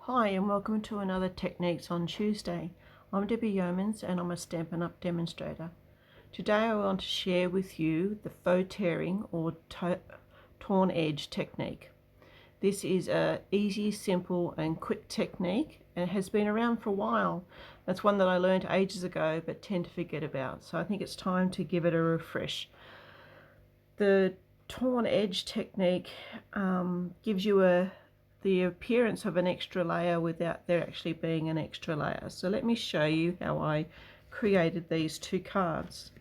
Hi and welcome to another Techniques on Tuesday. I'm Debbie Yeomans and I'm a Stampin' Up! Demonstrator. Today I want to share with you the faux tearing or torn edge technique. This is a easy, simple and quick technique and it has been around for a while. That's one that I learned ages ago but tend to forget about, so I think it's time to give it a refresh. The torn edge technique gives you the appearance of an extra layer without there actually being an extra layer. So let me show you how I created these two cards.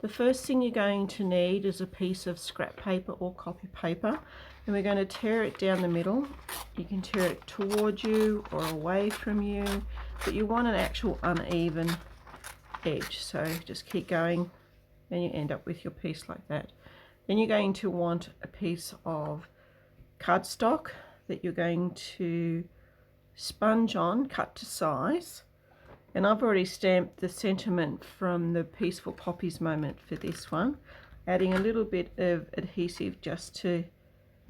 The first thing you're going to need is a piece of scrap paper or copy paper, and we're going to tear it down the middle. You can tear it towards you or away from you, but you want an actual uneven edge, so just keep going and you end up with your piece like that. Then you're going to want a piece of cardstock that you're going to sponge on, cut to size, and I've already stamped the sentiment from the Peaceful Poppies moment for this one, adding a little bit of adhesive just to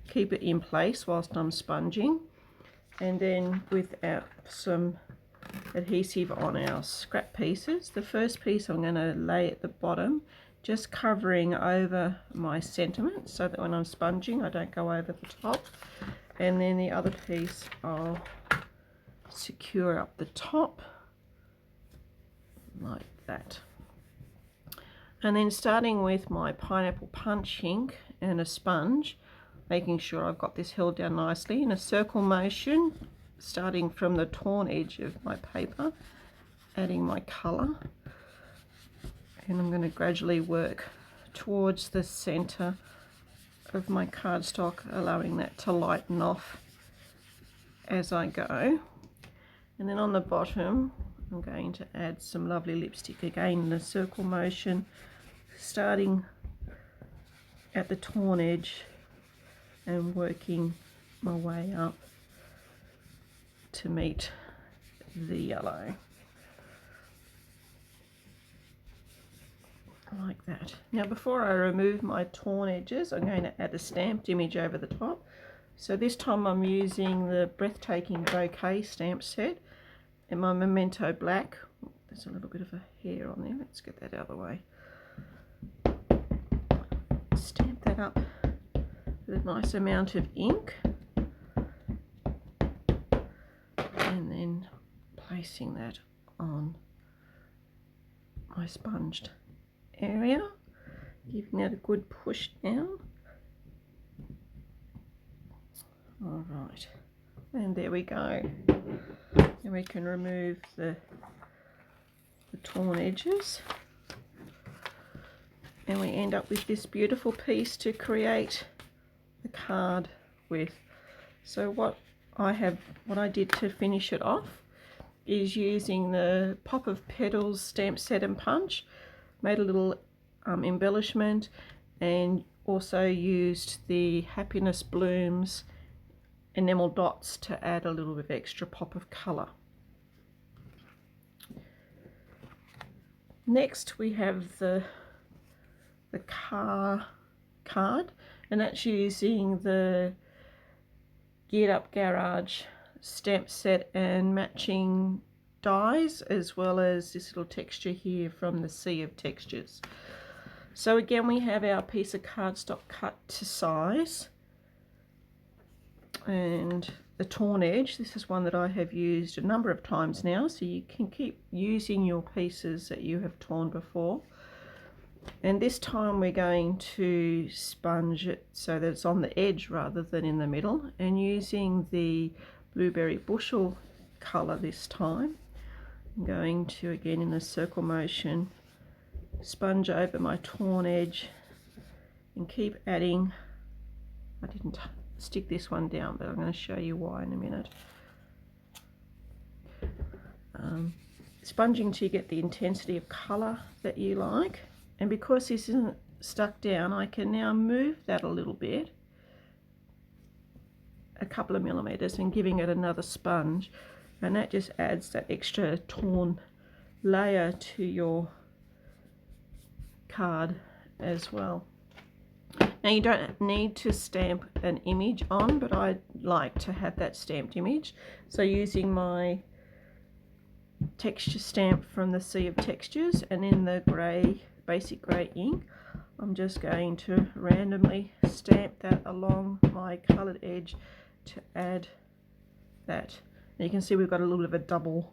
keep it in place whilst I'm sponging, and then with some adhesive on our scrap pieces. The first piece I'm going to lay at the bottom, just covering over my sentiment so that when I'm sponging I don't go over the top, and then the other piece I'll secure up the top like that. And then starting with my pineapple punch ink and a sponge, making sure I've got this held down nicely in a circle motion, starting from the torn edge of my paper, adding my colour, and I'm going to gradually work towards the centre of my cardstock, allowing that to lighten off as I go. And then on the bottom I'm going to add some lovely lipstick, again in a circle motion, starting at the torn edge and working my way up to meet the yellow. Like that. Now before I remove my torn edges, I'm going to add a stamped image over the top. So this time I'm using the Breathtaking Bouquet stamp set and my Memento Black. There's a little bit of a hair on there, let's get that out of the way. Stamp that up with a nice amount of ink and then placing that on my sponged area, giving that a good push down. All right, and there we go. Then we can remove the torn edges and we end up with this beautiful piece to create the card with. So what I did to finish it off is using the Pop of Petals stamp set and punch, made a little embellishment, and also used the Happiness Blooms enamel dots to add a little bit of extra pop of colour. Next we have the car card, and that's using the Geared Up Garage stamp set and matching dies, as well as this little texture here from the Sea of Textures. So again we have our piece of cardstock cut to size, and the torn edge, this is one that I have used a number of times now, so you can keep using your pieces that you have torn before. And this time we're going to sponge it so that it's on the edge rather than in the middle, and using the Blueberry Bushel colour this time. I'm going to, again in a circle motion, sponge over my torn edge and keep adding. I didn't stick this one down, but I'm going to show you why in a minute. Sponging to get the intensity of colour that you like, and because this isn't stuck down, I can now move that a little bit, a couple of millimeters, and giving it another sponge, and that just adds that extra torn layer to your card as well. Now you don't need to stamp an image on, but I like to have that stamped image. So using my texture stamp from the Sea of Textures, and in the grey, basic grey ink, I'm just going to randomly stamp that along my coloured edge to add that. And you can see we've got a little bit of a double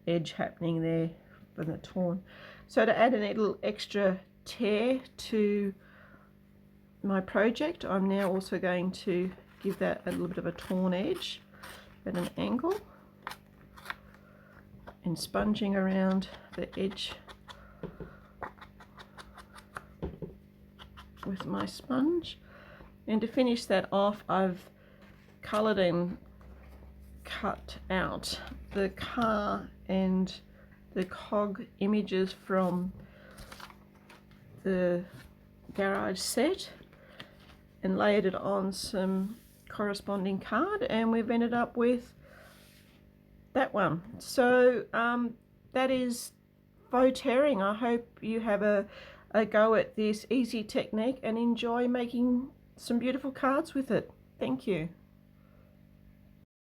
edge happening there from the torn. So to add a little extra tear to my project, I'm now also going to give that a little bit of a torn edge at an angle, and sponging around the edge with my sponge. And to finish that off, I've coloured and cut out the car and the cog images from the garage set and layered it on some corresponding card, and we've ended up with that one. So that is faux tearing. I hope you have a go at this easy technique and enjoy making some beautiful cards with it. Thank you.